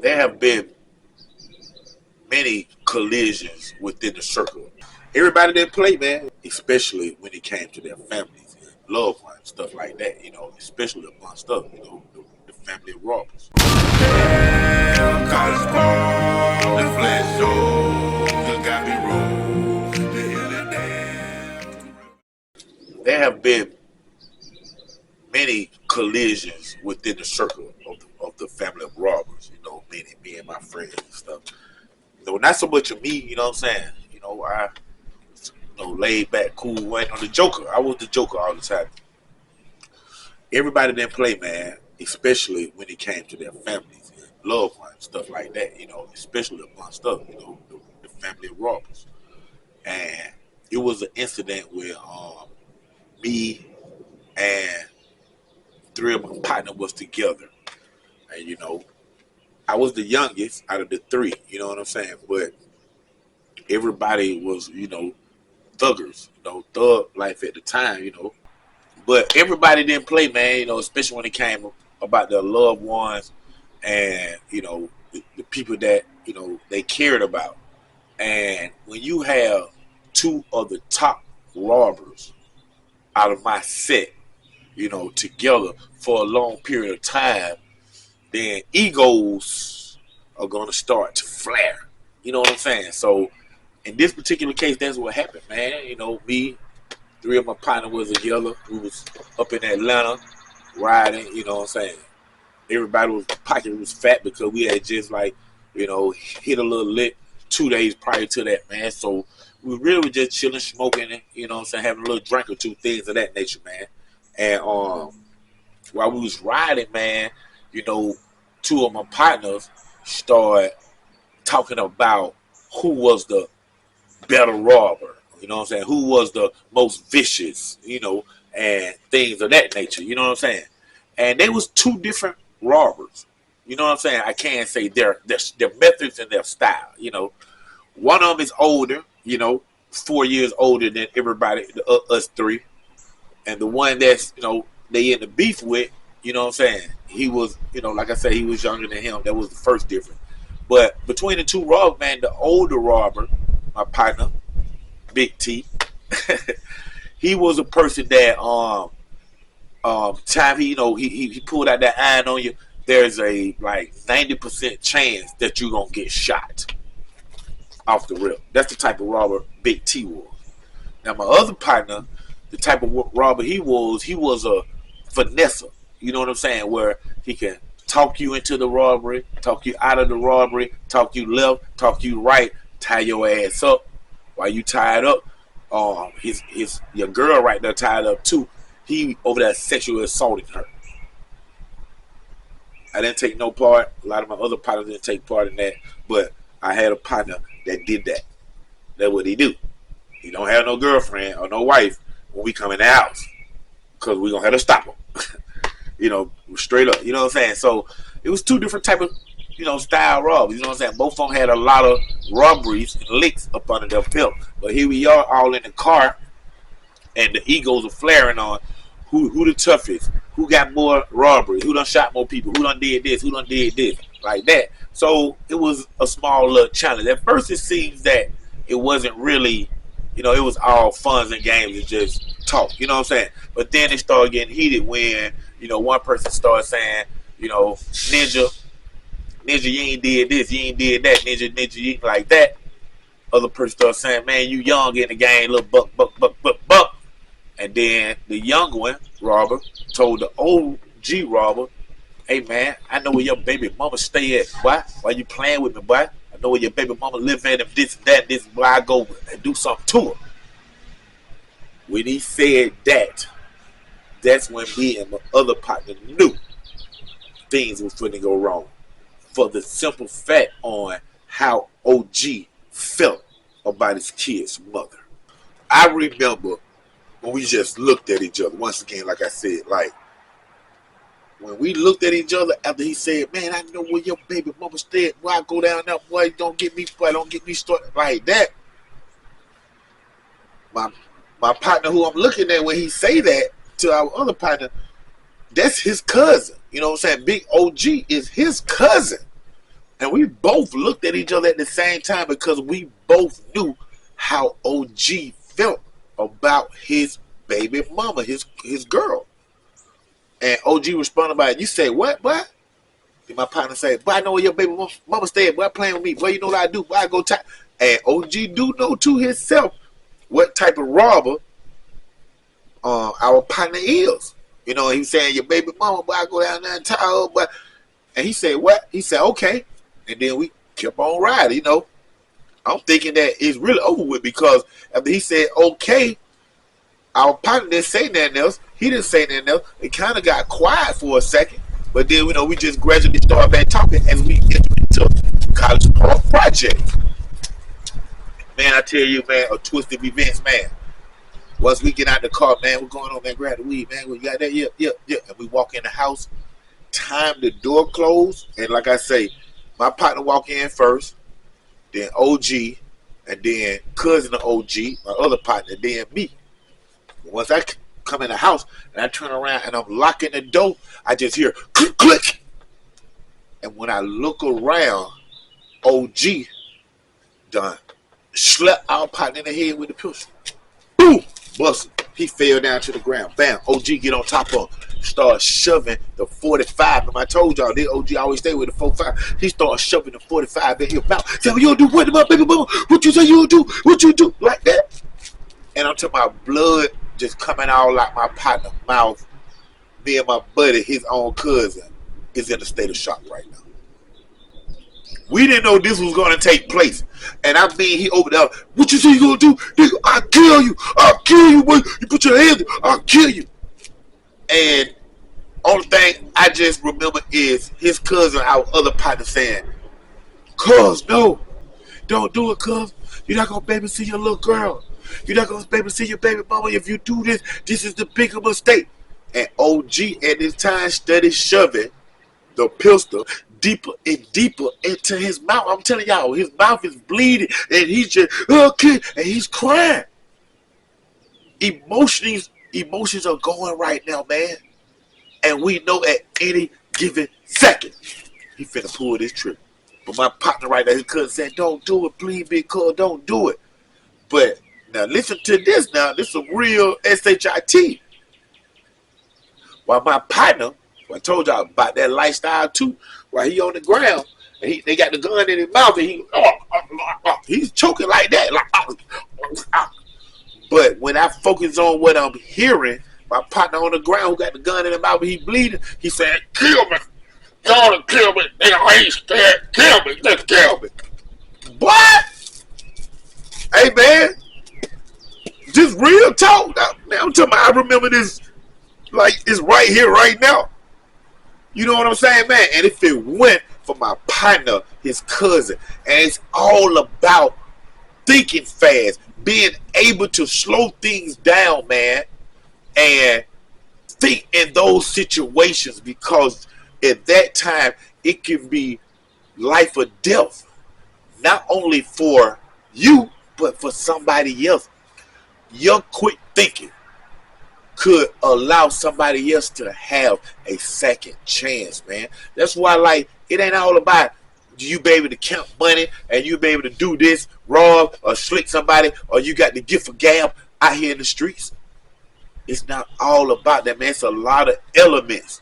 There have been many collisions within the circle. Everybody didn't play, man, especially when it came to their families and loved ones, stuff like that, especially amongst us, the family of robbers. College ball, the flesh show, you got me wrong. There have been many collisions within the circle of the family of robbers, meaning me and my friends and stuff. Not so much of me, what I'm saying? I laid back, cool, waiting on the Joker. I was the Joker all the time. Everybody didn't play, man, especially when it came to their families and loved ones, stuff like that, especially amongst us, the family of robbers. And it was an incident where me and three of my partners was together. And, I was the youngest out of the three, you know what I'm saying? But everybody was, thuggers, thug life at the time, But everybody didn't play, man, especially when it came about their loved ones and, the people that, they cared about. And when you have two of the top robbers out of my set, together for a long period of time, then egos are going to start to flare. You know what I'm saying? So in this particular case, that's what happened, man. Me, three of my partners was together. We was up in Atlanta riding, you know what I'm saying? Everybody was pocket was fat because we had just hit a little lit 2 days prior to that, man. So we really were just chilling, smoking, having a little drink or two, things of that nature, man. And while we was riding, man, two of my partners started talking about who was the better robber, who was the most vicious, and things of that nature, you know what I'm saying? And they was two different robbers, you know what I'm saying? I can't say their methods and their style, One of them is older, 4 years older than everybody, us three. And the one that's, they in the beef with, you know what I'm saying? He was, like I said, he was younger than him. That was the first difference. But between the two robbers, man, the older robber, my partner, Big T, he was a person that time he pulled out that iron on you, there's a 90% chance that you're gonna get shot off the rip. That's the type of robber Big T was. Now my other partner, the type of robber he was a finesser. You know what I'm saying? Where he can talk you into the robbery, talk you out of the robbery, talk you left, talk you right, tie your ass up. While you tied up, your girl right there tied up too. He over there sexually assaulting her. I didn't take no part. A lot of my other partners didn't take part in that, but I had a partner that did that. That's what he do. He don't have no girlfriend or no wife when we come in the house because we gonna have to stop him. Straight up. You know what I'm saying? So it was two different type of, style robberies. You know what I'm saying? Both of them had a lot of robberies and licks up under their belt. But here we are all in the car and the egos are flaring on who the toughest, who got more robberies, who done shot more people, who done did this, who done did this, like that. So it was a small little challenge. At first it seems that it wasn't really, it was all fun and games and just talk, you know what I'm saying? But then it started getting heated when, one person started saying, Ninja, you ain't did this, you ain't did that, Ninja, you ain't like that. Other person started saying, man, you young in the game, little buck. And then the young one, robber, told the old G robber, hey man, I know where your baby mama stay at, boy. Why you playing with me, boy? I know where your baby mama live at, and this and that, this is where I go and do something to her. When he said that, that's when me and my other partner knew things was going to go wrong. For the simple fact on how OG felt about his kid's mother. I remember when we just looked at each other, once again, like I said, when we looked at each other after he said, man, I know where your baby mama stay at, boy, I go down there, boy, don't get me started like that. My partner who I'm looking at when he say that to our other partner, that's his cousin. You know what I'm saying? Big OG is his cousin. And we both looked at each other at the same time because we both knew how OG felt about his baby mama, his girl. And OG responded by, you say, what, boy? And my partner said, boy, I know where your baby mama stay, boy, playing with me. Boy, you know what I do? Boy, I go time. And OG do know to himself what type of robber our partner is. You know, he saying, your baby mama, boy, I go down there and tie her, boy. And he said, what? He said, okay. And then we kept on riding, you know. I'm thinking that it's really over with because after he said, okay, our partner didn't say nothing else. He didn't say nothing else. It kind of got quiet for a second. But then, you know, we just gradually started back talking as we entered into College Park Project. Man, I tell you, man, a twist of events, man. Once we get out the car, man, what's going on, man? Grab the weed, man. We got that? Yeah. And we walk in the house. Time the door closed. And like I say, my partner walk in first. Then OG. And then cousin of OG, my other partner. Then me. Once I come in the house and I turn around and I'm locking the door, I just hear click, click. And when I look around, OG done slapped our partner in the head with the pistol. Boom! Busted. He fell down to the ground. Bam! OG get on top of him. Start shoving the 45. And I told y'all, this OG always stay with the 45. He started shoving the 45 in his mouth. Say, well, you don't do what about baby mama? What you say you do? What you do? Like that. And I'm talking about blood just coming out like my partner's mouth. Me and my buddy, his own cousin, is in a state of shock right now. We didn't know this was going to take place. And I mean, he over there, what you say you going to do? Nigga, I'll kill you. I'll kill you, boy. You put your hands, I'll kill you. And only thing I just remember is his cousin, our other partner, saying, cuz, no, don't do it, cuz. You're not going to babysit your little girl. You're not going to babysit your baby mama. If you do this, this is the bigger mistake. And OG at this time started shoving the pistol deeper and deeper into his mouth. I'm telling y'all, his mouth is bleeding and he's just, okay, and he's crying. Emotions are going right now, man. And we know at any given second, he finna pull this trigger. But my partner right there, his cousin said, don't do it, please, big cuz, don't do it. But now listen to this now. This is a real SHIT. While my partner, I told y'all about that lifestyle too, while he on the ground, and they got the gun in his mouth, and he's choking like that. But when I focus on what I'm hearing, my partner on the ground who got the gun in his mouth, and he bleeding, he said, kill me. Y'all kill me. I ain't scared. Kill me. Just kill me. What? Hey, man. Just real talk. Now, I'm talking about, I remember this like it's right here, right now. You know what I'm saying, man? And if it went for my partner, his cousin, and it's all about thinking fast, being able to slow things down, man, and think in those situations, because at that time it can be life or death, not only for you but for somebody else. Your quick thinking could allow somebody else to have a second chance, man. That's why, like, it ain't all about you be able to count money and you be able to do this, rob or slick somebody, or you got the gift of gab out here in the streets. It's not all about that, man. It's a lot of elements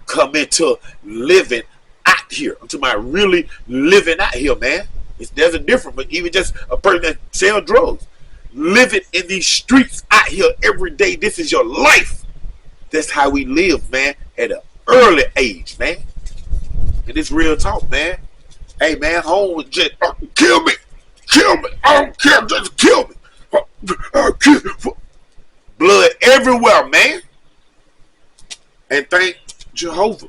come into living out here. I'm talking about really living out here, man. There's a difference, but even just a person that sells drugs. Living in these streets out here every day. This is your life. That's how we live, man, at an early age, man. And it's real talk, man. Hey, man, home was just, kill me. Kill me. I don't care. Just kill me. Blood everywhere, man. And thank Jehovah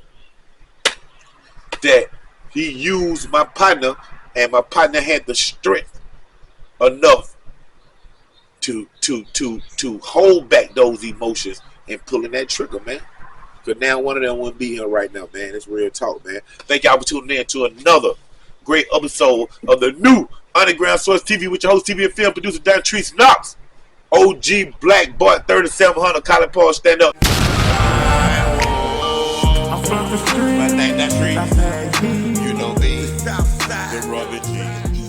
that he used my partner, and my partner had the strength enough to hold back those emotions and pulling that trigger, man. Because now one of them wouldn't be here right now, man. It's real talk, man. Thank y'all for tuning in to another great episode of the new Underground Source TV with your host, TV and film producer, Dan Treese Knox. OG Black Boy 3700 College Park, stand up. I'm from the street. My name, that Treese. You know me. revenge.